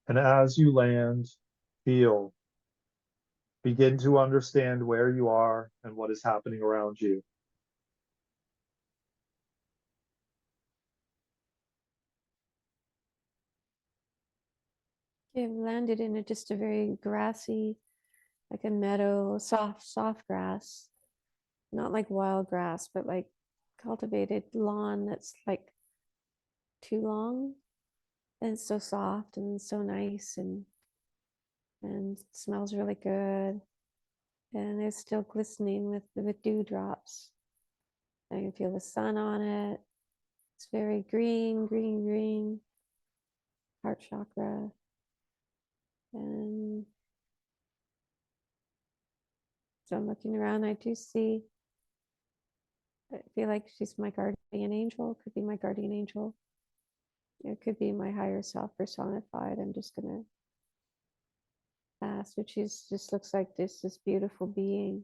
And as you land, feel, begin to understand where you are and what is happening around you. I've landed in just a very grassy, like a meadow, soft grass, not like wild grass, but like cultivated lawn that's like too long and so soft and so nice and smells really good and it's still glistening with dewdrops. I can feel the sun on it. It's very green, heart chakra. And so I'm looking around. I do see, I feel like she's my guardian angel. Could be my guardian angel. It could be my higher self personified. I'm just going to ask, but she's just looks like this beautiful being,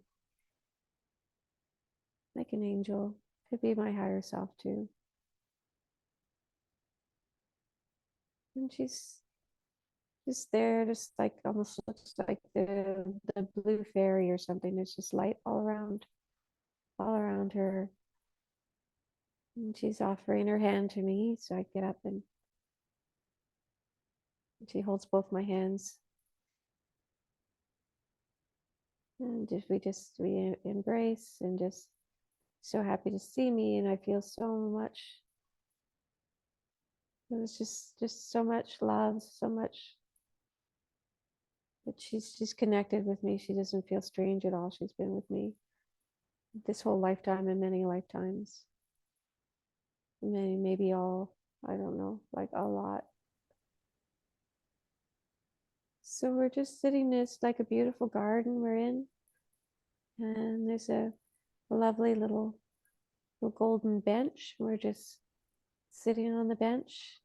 like an angel. Could be my higher self too. And she's just there, just like almost looks like the blue fairy or something. There's just light all around her. And she's offering her hand to me. So I get up and she holds both my hands. And we embrace and just so happy to see me. And I feel so much, it was just so much love, so much that she's connected with me. She doesn't feel strange at all. She's been with me this whole lifetime and many lifetimes. Maybe all, I don't know, like a lot. So we're just sitting, this like a beautiful garden we're in, and there's a lovely little golden bench. We're just sitting on the bench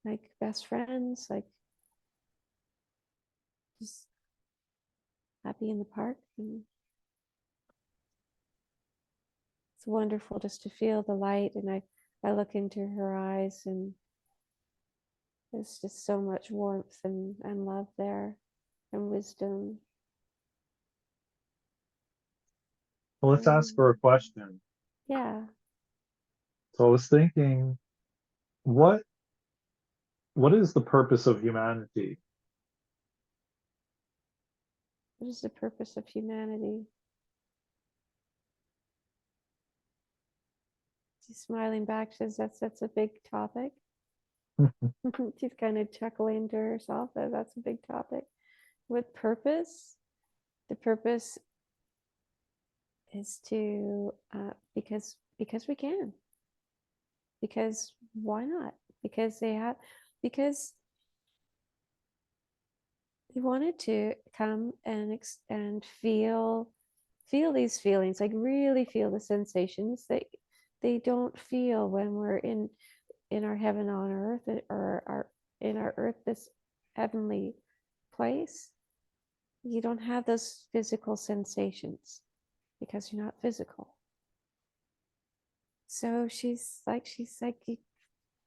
like best friends, like just happy in the park. And it's wonderful just to feel the light. And I look into her eyes and there's just so much warmth and love there and wisdom. Well, let's ask her a And question. yeah, So I was thinking, what what is the purpose of humanity? what is the purpose of humanity? She's smiling back. She says, that's a big topic. She's kind of chuckling to herself. That's a big topic. With purpose, the purpose is to because we can, because why not, because they have, because they wanted to come and feel these feelings, like really feel the sensations that they don't feel when we're in our heaven on earth, or our in our earth, this heavenly place. You don't have those physical sensations because you're not physical. So she's like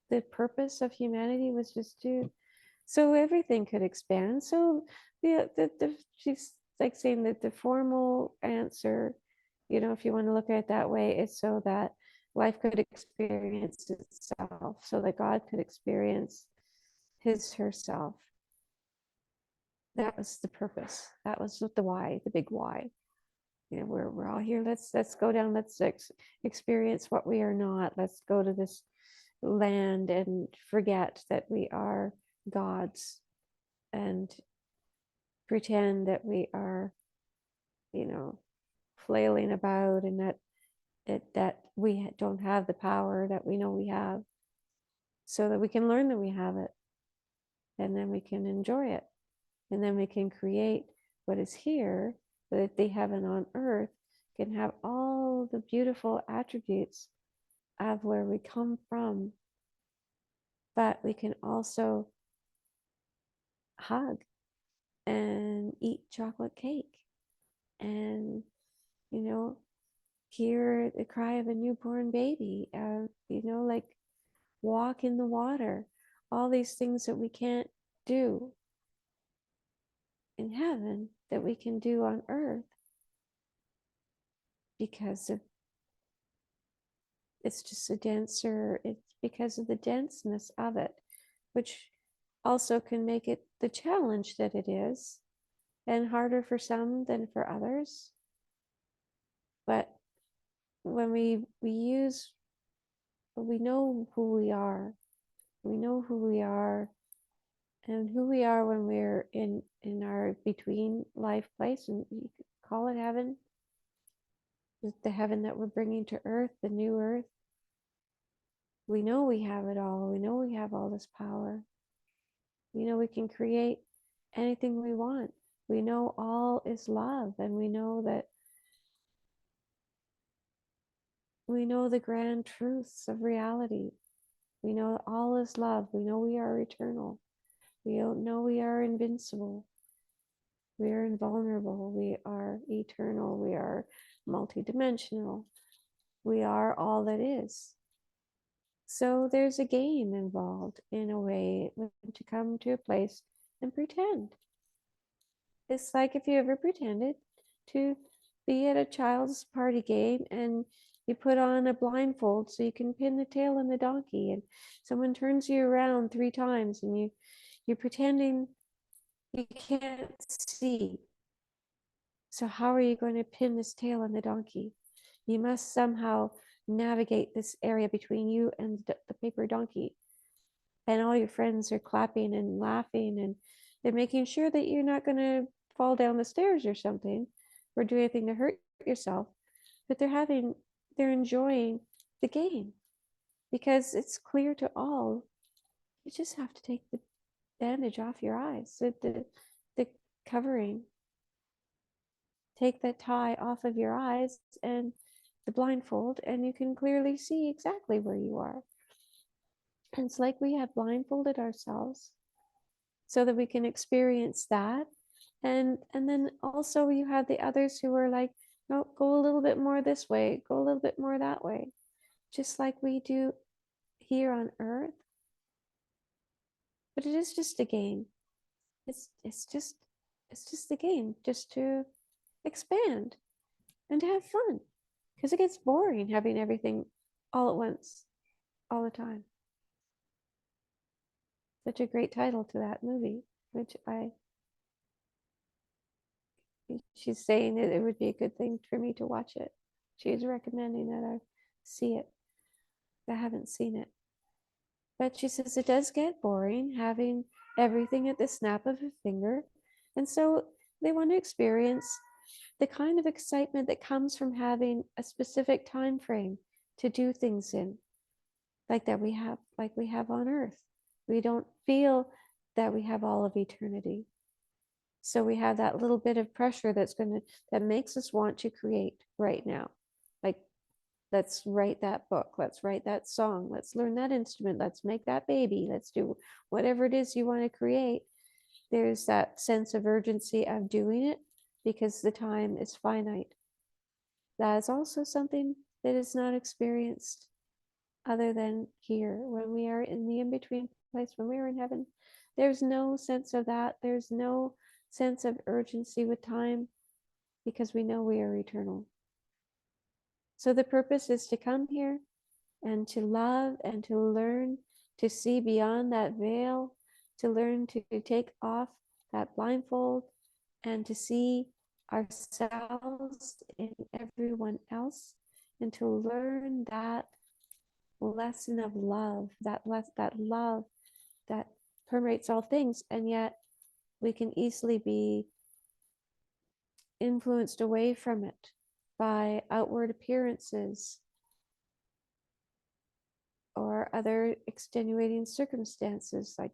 the purpose of humanity was just to, so everything could expand. So she's like saying that the formal answer, if you want to look at it that way, is so that life could experience itself, so that God could experience his herself. That was the purpose. That was the why, the big why. We're all here. Let's go down. Let's experience what we are not. Let's go to this land and forget that we are gods and pretend that we are, you know, flailing about, and that we don't have the power that we know we have, so that we can learn that we have it, and then we can enjoy it, and then we can create what is here, so that the heaven on earth can have all the beautiful attributes of where we come from, but we can also hug and eat chocolate cake and, you know, hear the cry of a newborn baby, like walk in the water, all these things that we can't do in heaven that we can do on earth because of it's just a denser, it's because of the denseness of it, which also can make it the challenge that it is and harder for some than for others. But when we use, we know who we are, we know who we are and who we are when we're in our between life place, and you could call it heaven, the heaven that we're bringing to earth, the new earth. We know we have it all. We know we have all this power. We know we can create anything we want. We know all is love, and we know that we know the grand truths of reality. We know all is love. We know we are eternal. We don't know we are invincible. We are invulnerable. We are eternal. We are multidimensional. We are all that is. So there's a game involved in a way to come to a place and pretend. It's like if you ever pretended to be at a child's party game and you put on a blindfold so you can pin the tail on the donkey, and someone turns you around 3 times and you're pretending you can't see. So how are you going to pin this tail on the donkey? You must somehow navigate this area between you and the paper donkey. And all your friends are clapping and laughing, and they're making sure that you're not going to fall down the stairs or something or do anything to hurt yourself. But they're enjoying the game because it's clear to all. You just have to take the bandage off your eyes, the covering. Take that tie off of your eyes and the blindfold, and you can clearly see exactly where you are. And it's like we have blindfolded ourselves so that we can experience that. And then also you have the others who are like, no, go a little bit more this way, go a little bit more that way, just like we do here on earth. But it is just a game. It's just a game, just to expand and to have fun, because it gets boring having everything all at once, all the time. Such a great title to that movie, which she's saying that it would be a good thing for me to watch it. She's recommending that I see it. I haven't seen it. But she says it does get boring having everything at the snap of a finger. And so they want to experience the kind of excitement that comes from having a specific time frame to do things in, like we have on earth. We don't feel that we have all of eternity. So we have that little bit of pressure that makes us want to create right now. Like, let's write that book, let's write that song, let's learn that instrument, let's make that baby, let's do whatever it is you want to create. There's that sense of urgency of doing it because the time is finite. That is also something that is not experienced other than here. When we are in the in-between place, when we are in heaven, there's no sense of that. There's no sense of urgency with time because we know we are eternal. So the purpose is to come here and to love and to learn to see beyond that veil, to learn to take off that blindfold and to see ourselves in everyone else, and to learn that lesson of love, that love that permeates all things. And yet we can easily be influenced away from it by outward appearances or other extenuating circumstances, like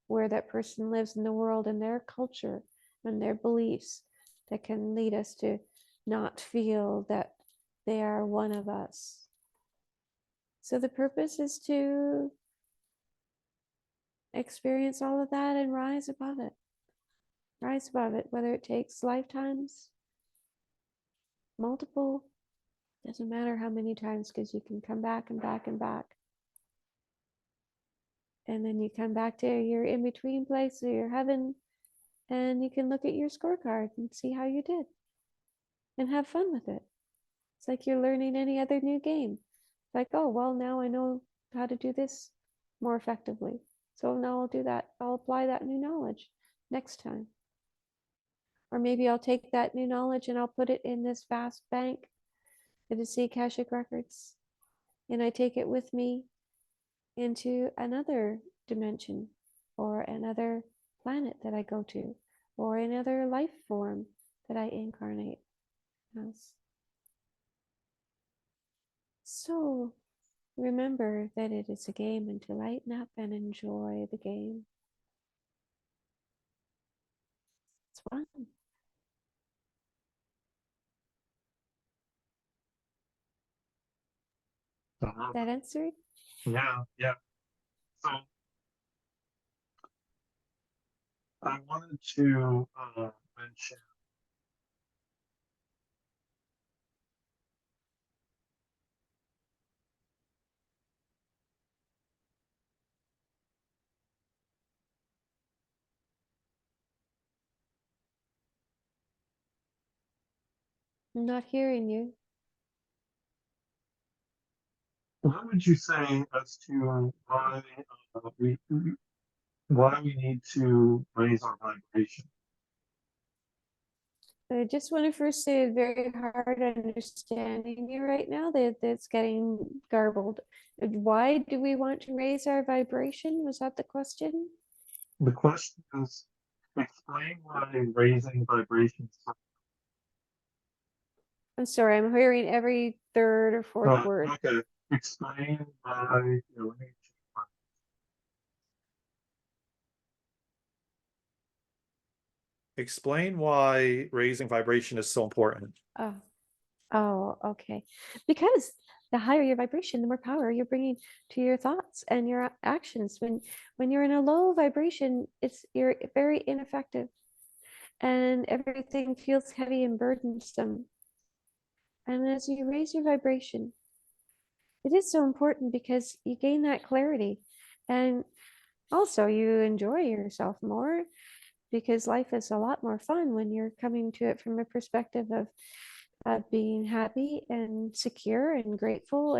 where that person lives in the world and their culture and their beliefs, that can lead us to not feel that they are one of us. So the purpose is to experience all of that and rise above it. Rise above it, whether it takes lifetimes, multiple, doesn't matter how many times, because you can come back and back and back And then you come back to your in between place or your heaven, and you can look at your scorecard and see how you did and have fun with it. It's like you're learning any other new game. Like, oh, well, now I know how to do this more effectively. So now I'll do that. I'll apply that new knowledge next time. Or maybe I'll take that new knowledge and I'll put it in this vast bank that is the Akashic Records. And I take it with me into another dimension or another planet that I go to or another life form that I incarnate as. So remember that it is a game and to lighten up and enjoy the game. It's fun. That answered? Yeah. So I wanted to mention. I'm not hearing you. What would you say as to why we need to raise our vibration? I just want to first say it's very hard understanding you right now. That's getting garbled. Why do we want to raise our vibration? Was that the question? The question is, explain why raising vibrations. I'm sorry, I'm hearing every third or fourth word. Okay, explain why. Let me explain why raising vibration is so important. Oh, oh, okay. Because the higher your vibration, the more power you're bringing to your thoughts and your actions. When you're in a low vibration, you're very ineffective, and everything feels heavy and burdensome. And as you raise your vibration, it is so important because you gain that clarity, and also you enjoy yourself more because life is a lot more fun when you're coming to it from a perspective of being happy and secure and grateful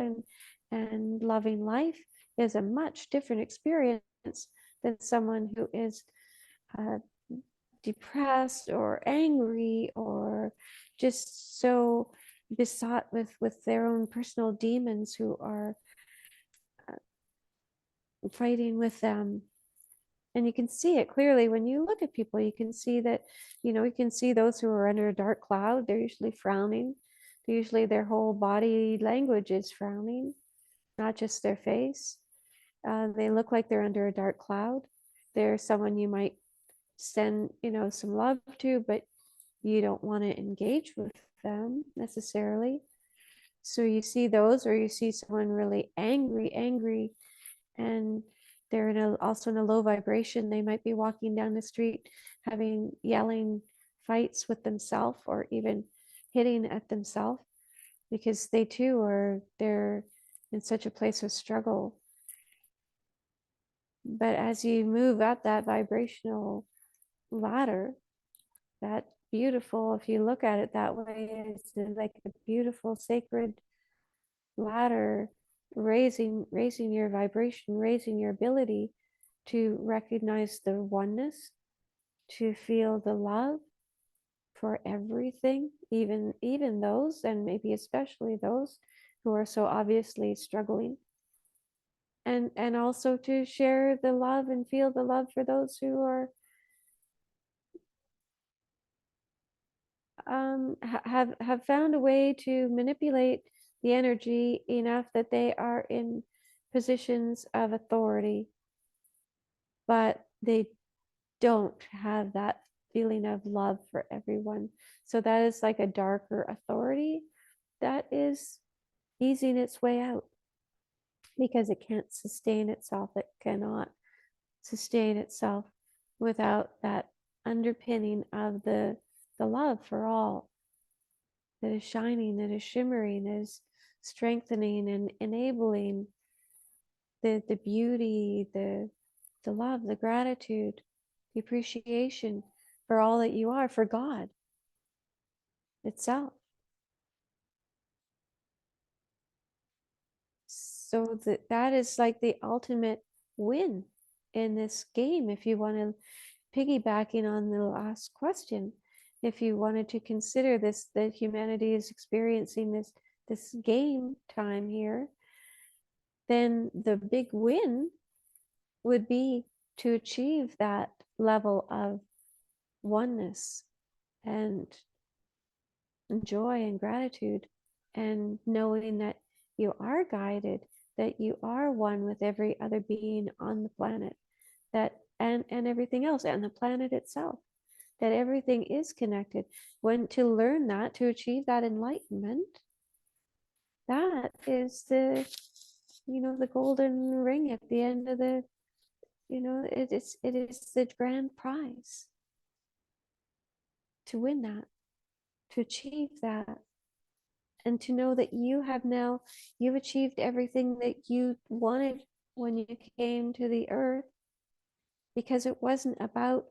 and loving life is a much different experience than someone who is uh, depressed or angry or just so besought with their own personal demons who are fighting with them. And you can see it clearly when you look at people. You can see that, you can see those who are under a dark cloud. They're usually frowning. Usually their whole body language is frowning, not just their face. They look like they're under a dark cloud. They're someone you might send, some love to, but you don't want to engage with them necessarily. So you see those, or you see someone really angry, and they're also in a low vibration. They might be walking down the street having yelling fights with themselves or even hitting at themselves because they're in such a place of struggle. But as you move up that vibrational ladder, that beautiful, if you look at it that way, it's like a beautiful sacred ladder, raising your vibration, raising your ability to recognize the oneness, to feel the love for everything, even those, and maybe especially those who are so obviously struggling, and also to share the love and feel the love for those who are have found a way to manipulate the energy enough that they are in positions of authority, but they don't have that feeling of love for everyone. So that is like a darker authority that is easing its way out because it can't sustain itself. It cannot sustain itself without that underpinning of the love for all that is shining, that is shimmering, that is strengthening and enabling the beauty, the love, the gratitude, the appreciation for all that you are, for God itself. So that is like the ultimate win in this game. If you want to piggybacking on the last question, if you wanted to consider this, that humanity is experiencing this game time here, then the big win would be to achieve that level of oneness and joy and gratitude, and knowing that you are guided, that you are one with every other being on the planet, that and everything else, and the planet itself, that everything is connected. When to learn that, to achieve that enlightenment, that is the, the golden ring at the end of the, it is the grand prize to win that, to achieve that, and to know that you've achieved everything that you wanted when you came to the earth, because it wasn't about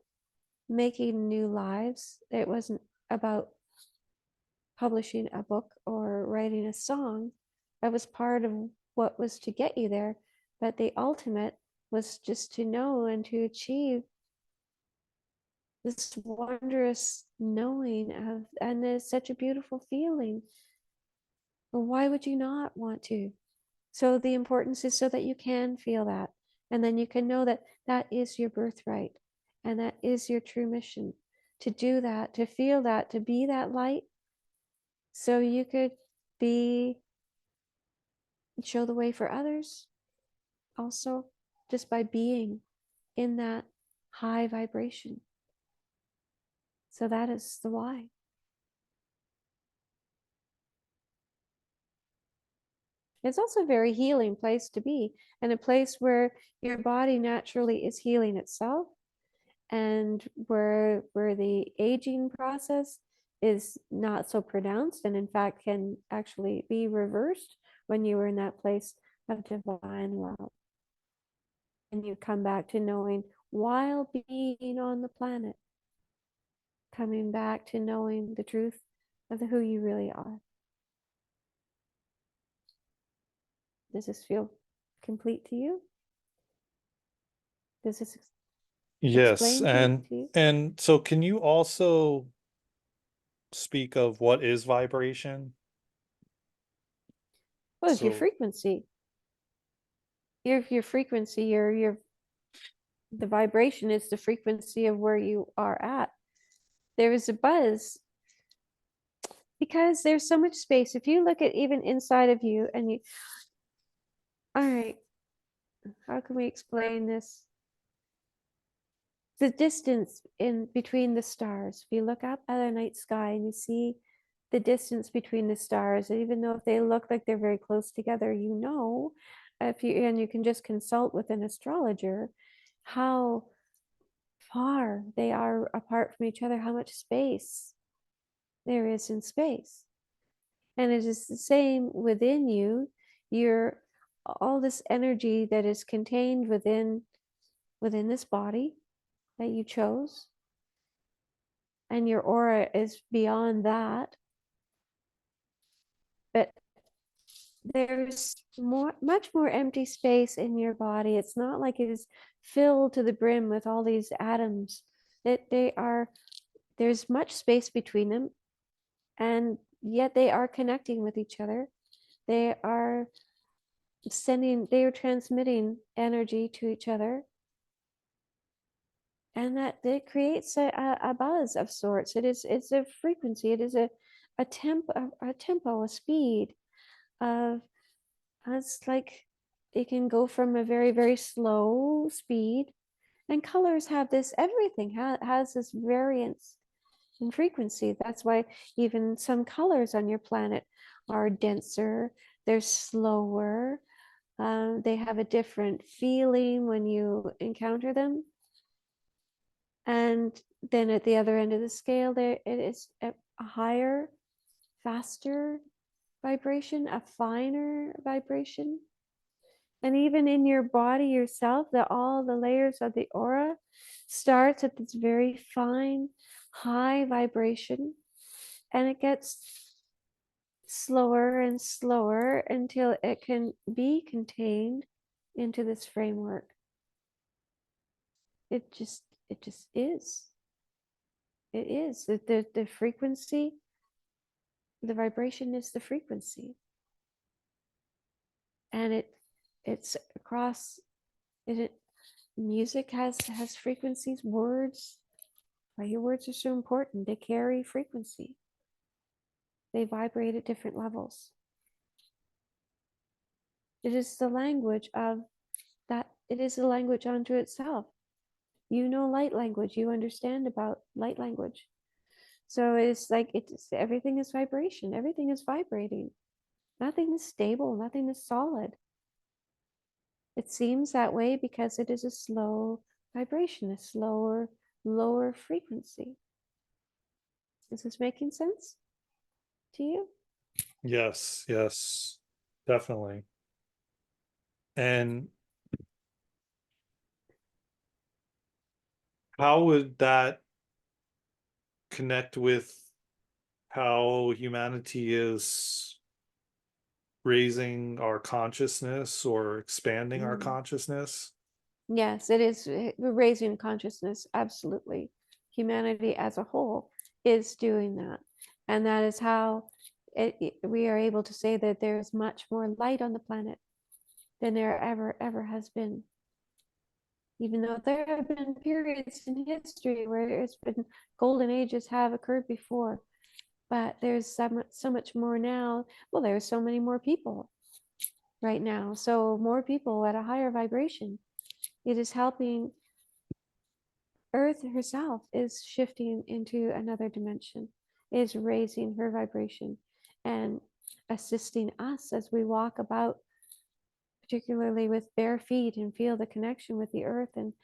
making new lives. It wasn't about publishing a book or writing a song. That was part of what was to get you there. But the ultimate was just to know and to achieve this wondrous knowing of, and it's such a beautiful feeling. Well, why would you not want to? So the importance is so that you can feel that. And then you can know that that is your birthright. And that is your true mission. To do that, to feel that, to be that light. So you could show the way for others. Also, just by being in that high vibration. So that is the why. It's also a very healing place to be, and a place where your body naturally is healing itself, and where the aging process is not so pronounced, and in fact can actually be reversed when you are in that place of divine love. And you come back to knowing, while being on the planet, coming back to knowing the truth of who you really are. Does this feel complete to you? Does this Yes, explain to and you? so can you also speak of what is vibration? Well, it's your So, frequency. Your frequency, the vibration is the frequency of where you are at. There is a buzz because there's so much space. If you look at even inside of you, and all right, how can we explain this? The distance in between the stars. If you look up at a night sky and you see the distance between the stars, even though if they look like they're very close together, if you can just consult with an astrologer how far they are apart from each other, how much space there is in space. And it is the same within you. You're all this energy that is contained within this body that you chose, and your aura is beyond that. But there's much more empty space in your body. It's not like it is filled to the brim with all these atoms. There's much space between them, and yet they are connecting with each other. They are transmitting energy to each other, and that it creates a buzz of sorts. It's a frequency. It is a tempo, a speed of, it's like it can go from a very, very slow speed, and colors have this, everything has this variance in frequency. That's why even some colors on your planet are denser, they're slower, they have a different feeling when you encounter them. And then at the other end of the scale, there it is a higher, faster vibration, a finer vibration. And even in your body yourself, all the layers of the aura starts at this very fine, high vibration, and it gets slower and slower until it can be contained into this framework. It just is. It is. The frequency, the vibration is the frequency. And it's across it. Music has frequencies, words. Why your words are so important. They carry frequency. They vibrate at different levels. It is the language of that. It is a language unto itself. You know light language. You understand about light language. So it's like everything is vibration. Everything is vibrating. Nothing is stable. Nothing is solid. It seems that way because it is a slow vibration, a slower, lower frequency. Is this making sense to you? Yes, yes, definitely. And how would that connect with how humanity is raising our consciousness or expanding our consciousness? Yes, it is raising consciousness. Absolutely. Humanity as a whole is doing that. And that is how we are able to say that there is much more light on the planet than there ever has been. Even though there have been periods in history where it's been golden ages have occurred before, but there's so much more now. Well, there's so many more people right now. So more people at a higher vibration. It is helping. Earth herself is shifting into another dimension, is raising her vibration and assisting us as we walk about, particularly with bare feet, and feel the connection with the earth, and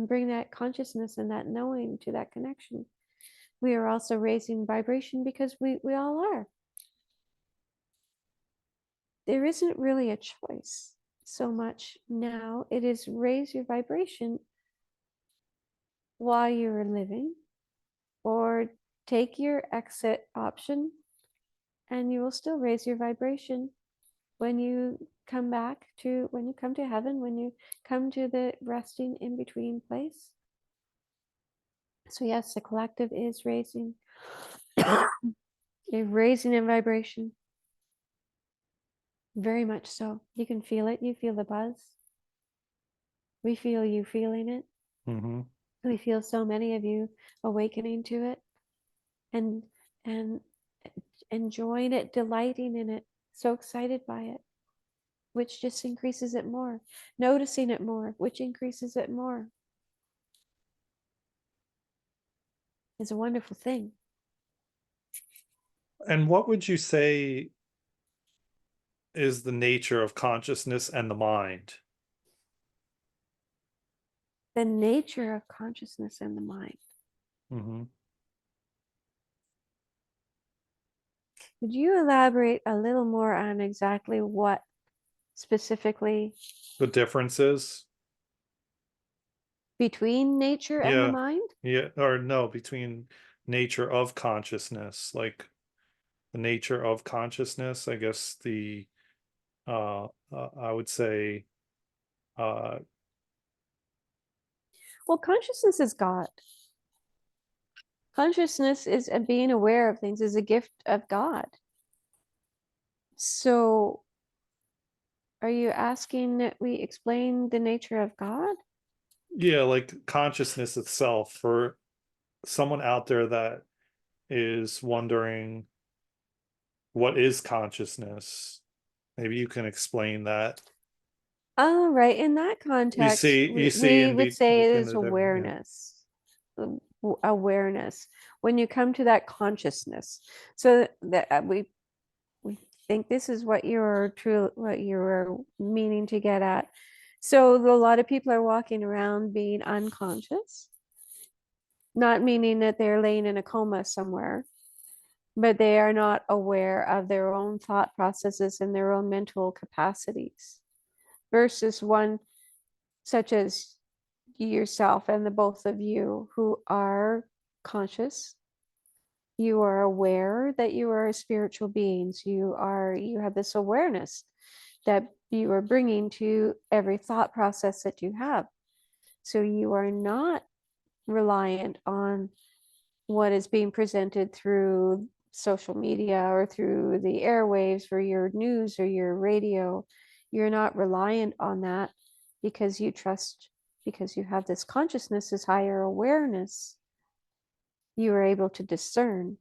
bring that consciousness and that knowing to that connection. We are also raising vibration because we all are. There isn't really a choice so much now. It is raise your vibration while you're living, or take your exit option, and you will still raise your vibration when you come when you come to heaven, when you come to the resting in between place. So yes, the collective is raising. You're raising in vibration. Very much so. You can feel it. You feel the buzz. We feel you feeling it. Mm-hmm. We feel so many of you awakening to it, and and enjoying it, delighting in it, so excited by it, which just increases it more. Noticing it more, which increases it more. Is a wonderful thing. And what would you say is the nature of consciousness and the mind? The nature of consciousness and the mind. Mm-hmm. Would you elaborate a little more on exactly what specifically The differences? between nature and the Yeah. mind? Yeah. Or no, between nature of consciousness, like the nature of consciousness, I guess I would say uh Well, consciousness is God. Consciousness is being aware of things, is a gift of God. So, are you asking that we explain the nature of God? yeah, like consciousness itself for someone out there that is wondering what is consciousness. Maybe you can explain that. Oh, right. In that You context, see, you see we in would say it between is the different, yeah. awareness. Awareness. When you come to that consciousness, so that we think this is what what you're meaning to get at. So a lot of people are walking around being unconscious, not meaning that they're laying in a coma somewhere, but they are not aware of their own thought processes and their own mental capacities. versus one such as yourself and the both of you who are conscious. You are aware that you are spiritual beings. You have this awareness that you are bringing to every thought process that you have. So you are not reliant on what is being presented through social media or through the airwaves or your news or your radio. You're not reliant on that because you trust, because you have this consciousness, this higher awareness. You are able to discern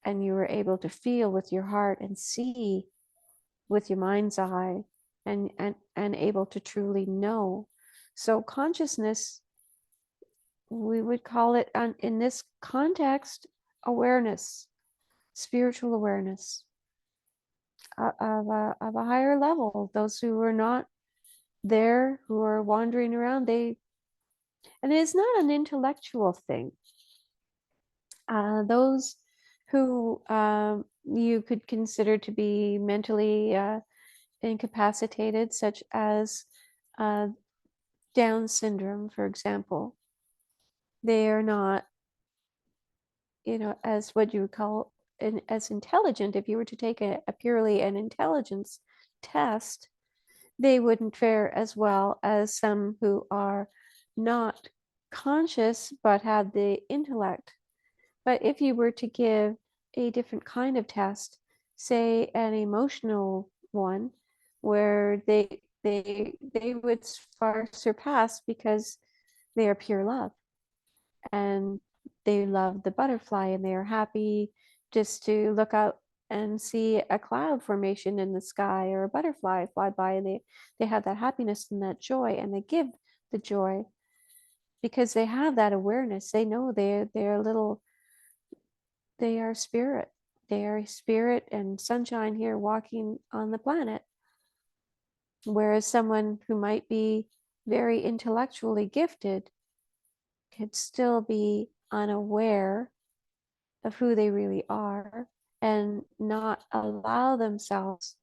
and you are able to feel with your heart and see with your mind's eye and able to truly know. So consciousness, we would call it in this context awareness, spiritual awareness of a higher level. Those who are not there, who are wandering around, and it's not an intellectual thing. Those who you could consider to be mentally incapacitated, such as uh, Down syndrome, for example, they are not, as what you would call as intelligent. If you were to take a purely an intelligence test, they wouldn't fare as well as some who are not conscious but have the intellect. But if you were to give a different kind of test, say an emotional one, where they would far surpass because they are pure love and they love the butterfly and they are happy just to look out and see a cloud formation in the sky or a butterfly fly by, and they have that happiness and that joy, and they give the joy because they have that awareness. They know they're little, they are spirit. They are spirit and sunshine here walking on the planet. Whereas someone who might be very intellectually gifted could still be unaware of who they really are and not allow themselves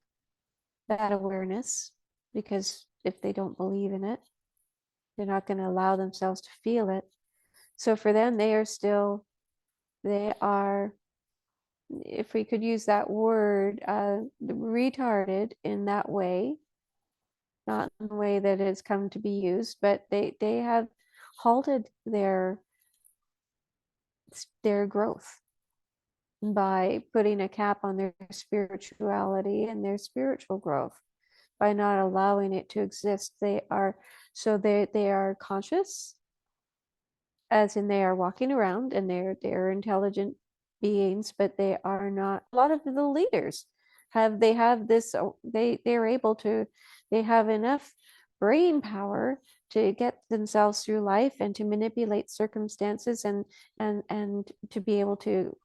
that awareness, because if they don't believe in it, they're not going to allow themselves to feel it. So for them, they are, if we could use that word, retarded in that way, not in the way that it's come to be used, but they have halted their growth by putting a cap on their spirituality and their spiritual growth, by not allowing it to exist. They are conscious, as in they are walking around and they're intelligent beings, but they are not. A lot of the leaders have this, they're able to, they have enough brain power to get themselves through life and to manipulate circumstances and to be able to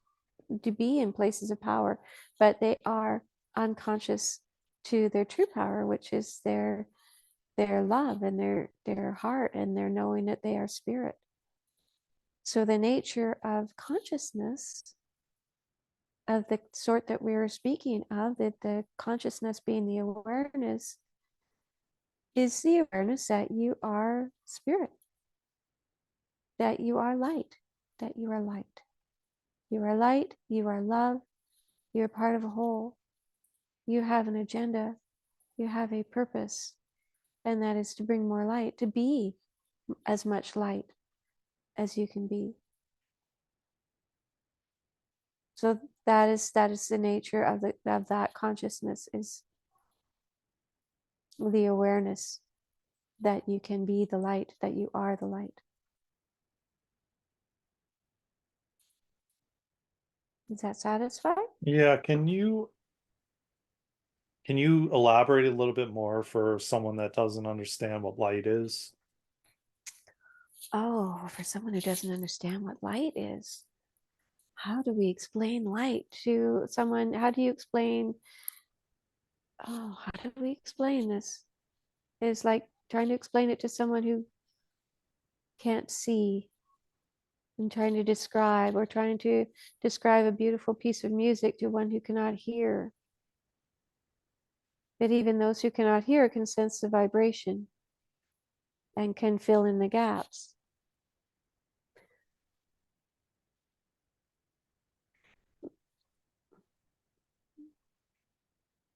be in places of power, but they are unconscious to their true power, which is their love and their heart and their knowing that they are spirit. So the nature of consciousness of the sort that we were speaking of, that the consciousness being the awareness, is the awareness that you are spirit, that you are light, that you are light. You are light, you are love, you are part of a whole. You have an agenda, you have a purpose, and that is to bring more light, to be as much light as you can be. So that is the nature of that consciousness, is the awareness that you can be the light, that you are the light. Does that satisfy? Yeah, can you elaborate a little bit more for someone that doesn't understand what light is? Oh, for someone who doesn't understand what light is, how do we explain light to someone? How do you explain? Oh, how do we explain this? It's like trying to explain it to someone who can't see, and trying to describe, or trying to describe a beautiful piece of music to one who cannot hear. But even those who cannot hear can sense the vibration and can fill in the gaps.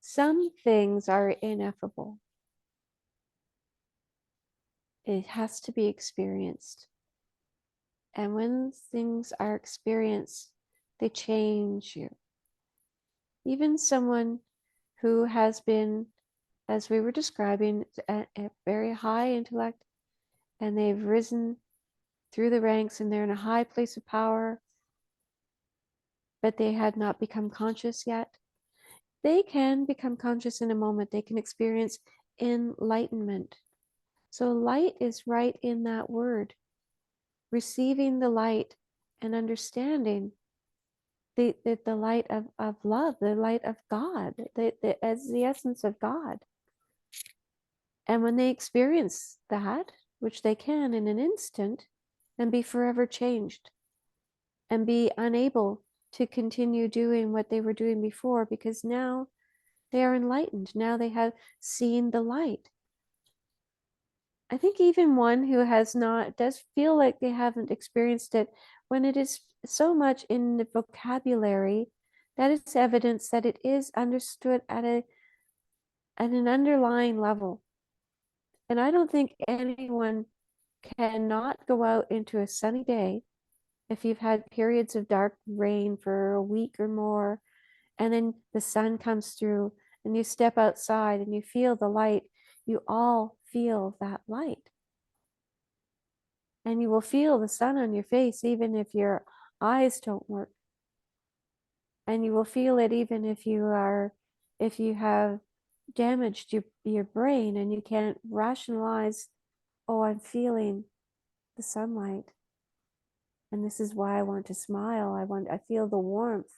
Some things are ineffable. It has to be experienced. And when things are experienced, they change you. Even someone who has been, as we were describing, at very high intellect, and they've risen through the ranks and they're in a high place of power, but they had not become conscious yet. They can become conscious in a moment. They can experience enlightenment. So light is right in that word. Receiving the light and understanding the light of love, the light of God, as the essence of God. And when they experience that, which they can in an instant, and be forever changed and be unable to continue doing what they were doing before, because now they are enlightened. Now they have seen the light. I think even one who has not does feel like they haven't experienced it when it is so much in the vocabulary. That is evidence that it is understood at an underlying level. And I don't think anyone cannot go out into a sunny day if you've had periods of dark rain for a week or more, and then the sun comes through and you step outside and you feel the light. You all feel that light. And you will feel the sun on your face even if your eyes don't work. And you will feel it even if you have damaged your brain and you can't rationalize, oh, I'm feeling the sunlight. And this is why I want to smile. I feel the warmth.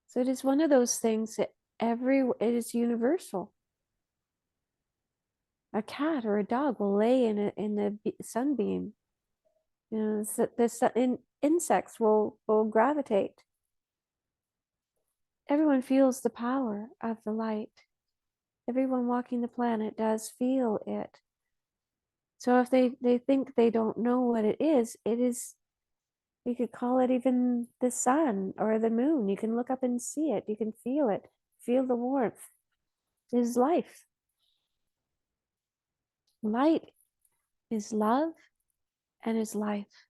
So it is one of those things that it is universal. A cat or a dog will lay in the sunbeam. You know, insects will gravitate. Everyone feels the power of the light. Everyone walking the planet does feel it. So if they think they don't know what it is, you could call it even the sun or the moon. You can look up and see it. You can feel it. Feel the warmth. It is life. Light is love and is life.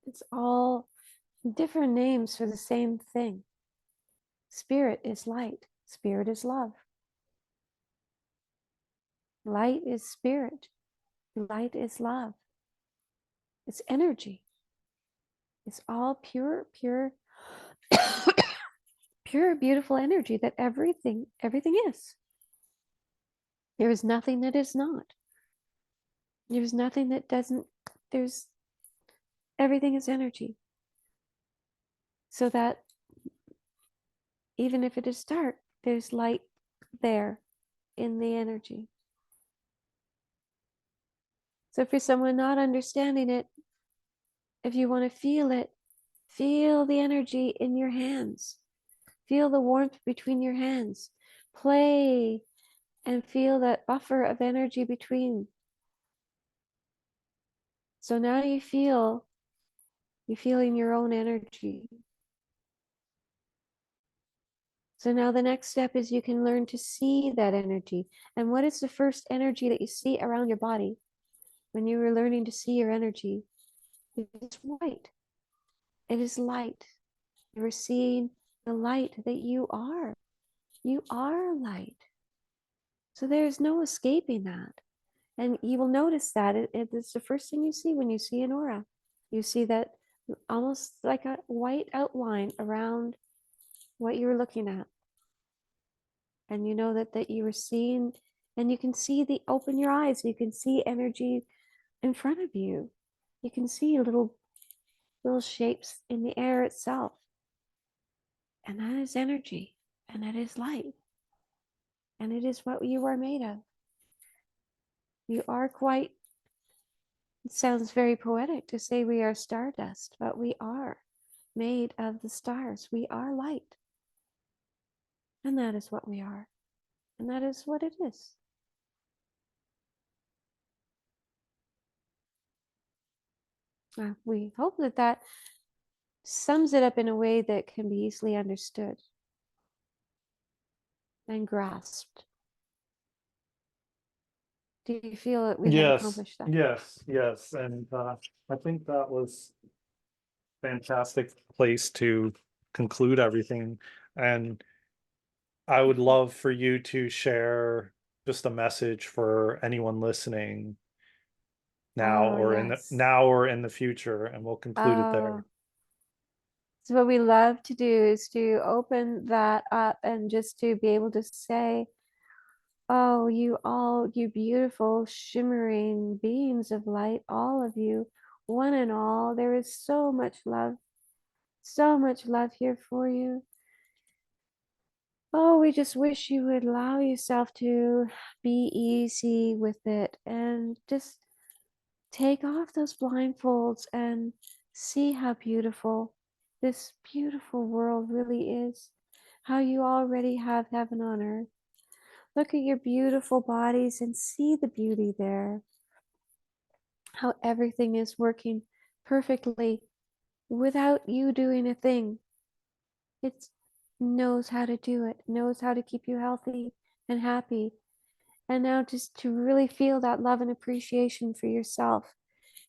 It's all different names for the same thing. Spirit is light. Spirit is love. Light is spirit. Light is love. It's energy. It's all pure, pure, beautiful energy that everything is. There is nothing that is not. There's nothing that doesn't, everything is energy. So that even if it is dark, there's light there in the energy. So for someone not understanding it, if you want to feel it, feel the energy in your hands. Feel the warmth between your hands. Play and feel that buffer of energy between. So now you're feeling your own energy. So now the next step is you can learn to see that energy. And what is the first energy that you see around your body when you were learning to see your energy? It is white. It is light. You were seeing the light that you are. You are light. So there's no escaping that. And you will notice that it's the first thing you see when you see an aura. You see that almost like a white outline around what you're looking at. And you know that you were seeing, and you can see open your eyes, you can see energy in front of you. You can see little shapes in the air itself. And that is energy, and that is light. And it is what you are made of. You are quite, it sounds very poetic to say we are stardust, but we are. made of the stars. We are light. And that is what we are. And that is what it is. We hope that that sums it up in a way that can be easily understood and grasped. Do you feel that we have Yes, accomplished that? yes, and I think that was fantastic place to conclude everything. And I would love for you to share just a message for anyone listening now Oh, or yes. or in the future, and we'll conclude it there. Oh, so what we love to do is to open that up and just to be able to say, oh, you all, you beautiful, shimmering beings of light, all of you, one and all, there is so much love here for you. Oh, we just wish you would allow yourself to be easy with it and just take off those blindfolds and see how beautiful this beautiful world really is. How you already have heaven on earth. Look at your beautiful bodies and see the beauty there. How everything is working perfectly without you doing a thing. It knows how to do it, knows how to keep you healthy and happy. And now just to really feel that love and appreciation for yourself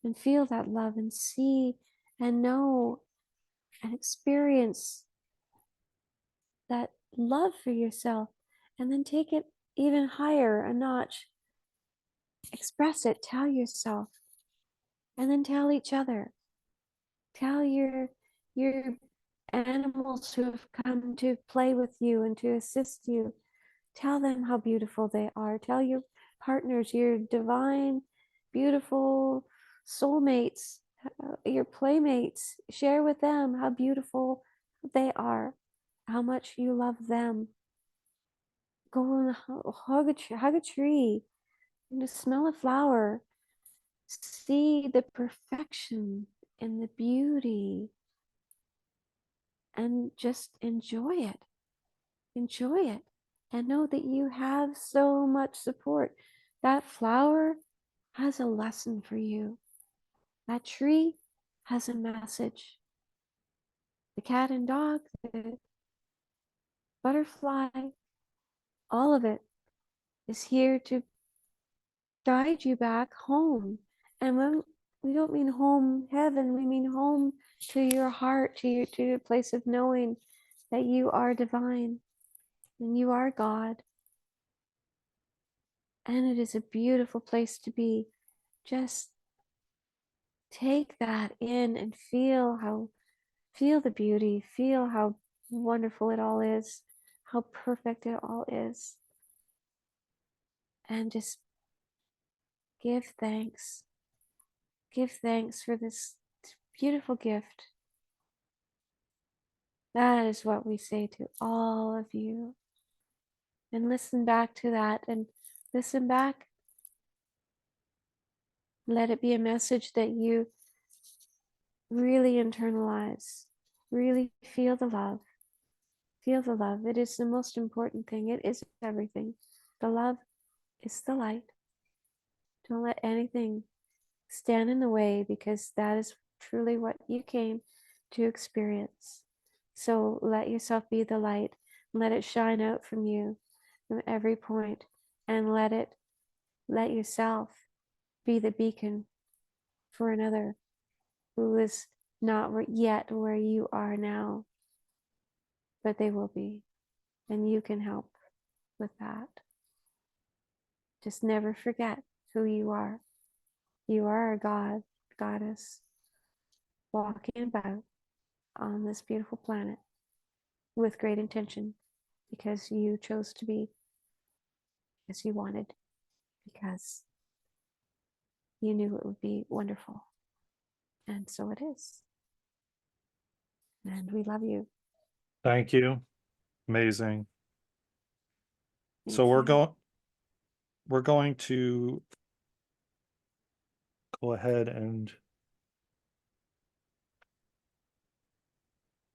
and feel that love and see and know and experience that love for yourself, and then take it even higher a notch. Express it, tell yourself, and then tell each other. Tell your animals who have come to play with you and to assist you. Tell them how beautiful they are. Tell your partners, your divine, beautiful soulmates, your playmates. Share with them how beautiful they are, how much you love them. Go and hug a tree, and just smell a flower. See the perfection and the beauty, and just enjoy it. Enjoy it. And know that you have so much support. That flower has a lesson for you. That tree has a message. The cat and dog, the butterfly, all of it is here to guide you back home. And when we don't mean home heaven, we mean home to your heart, to your place of knowing that you are divine and you are God. And it is a beautiful place to be. Just take that in and feel the beauty, feel how wonderful it all is, how perfect it all is. And just give thanks. Give thanks for this beautiful gift. That is what we say to all of you. And listen back to that and listen back. Let it be a message that you really internalize, really feel the love. Feel the love. It is the most important thing. It is everything. The love is the light. Don't let anything stand in the way, because that is truly what you came to experience. So let yourself be the light. Let it shine out from you from every point, and let yourself be the beacon for another who is not yet where you are now, but they will be, and you can help with that. Just never forget who you are. You are a god, goddess, walking about on this beautiful planet with great intention, because you chose to be as you wanted, because you knew it would be wonderful. And so it is. And we love you. Thank you. Amazing. So Thank you. we're going to go ahead and